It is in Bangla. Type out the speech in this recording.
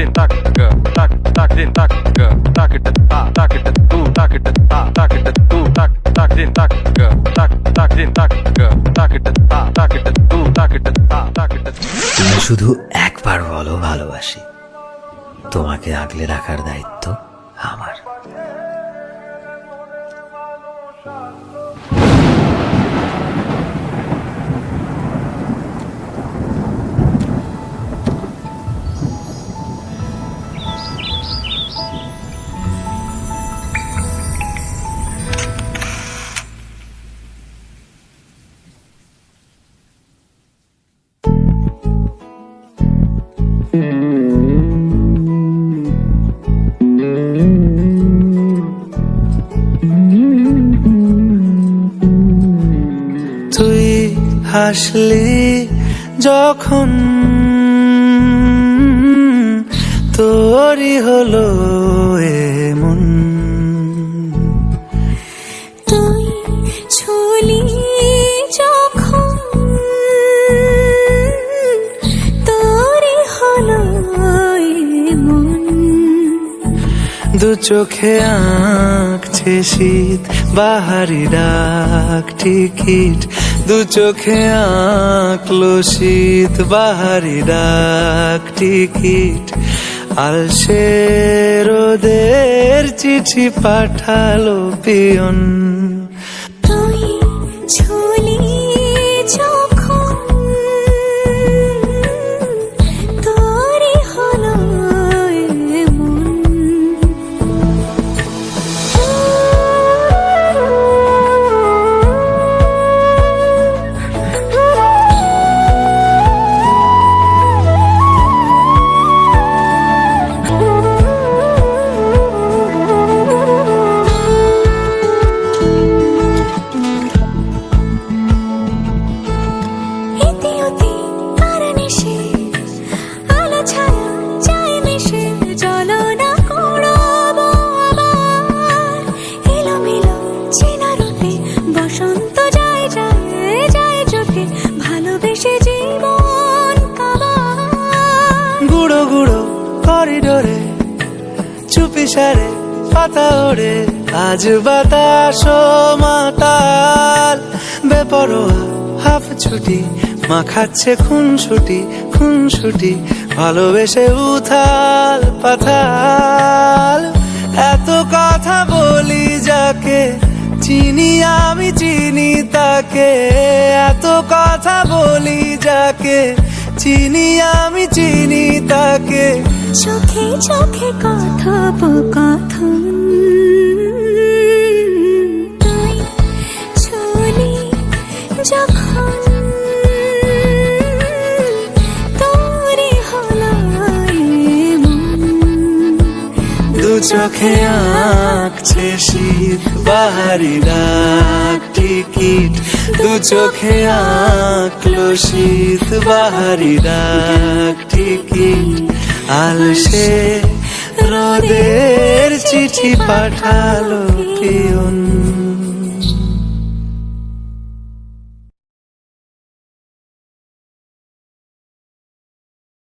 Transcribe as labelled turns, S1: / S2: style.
S1: din tak ga tak tak din tak ga tak it ta tak it tu tak it ta tak it tu tak din tak ga tak din tak ga tak it ta tak it tu tak it ta tak it
S2: তুমি শুধু একবার বলো ভালোবাসি, তোমাকে আগলে রাখার দায়িত্ব আমার।
S3: তুই হাসলি যখন তোরই হলো এমন,
S4: তুই ছুলি যখন তোরই হলো এমন।
S3: দু চোখে আঁকছে শীত বাহারি ডাক টিকিট, দু চোখে আঁকলো শীত বাহারি ডাক টিকিট। আলসে রোদের চিঠি পাঠালো পিয়ন,
S4: তুই ছুলি যখন তোরই হলো এমন।
S3: গুঁড়ো গুঁড়ো করিডোরে চুপি সারে পাতা ওড়ে, আজ বাতাস মাতাল বেপরোয়া হাফ ছুটি মাখাচ্ছে খুনসুটি ভালোবেসে উথাল পাথাল। এত কথা বলি যাকে চিনি আমি চিনি তাকে, এত কথা বলি যাকে চিনি আমি চিনি তাকে।
S4: চোখে চোখে কথোপকথন, তুই ছুলি যখন তোরই হলো এমন।
S3: দু চোখে আঁকছে শীত বাহারি ডাক টিকিট, দু চোখে আঁকলো শীত বাহারি ডাক টিকিট। আলসে রোদের চিঠি পাঠালো পিয়ন।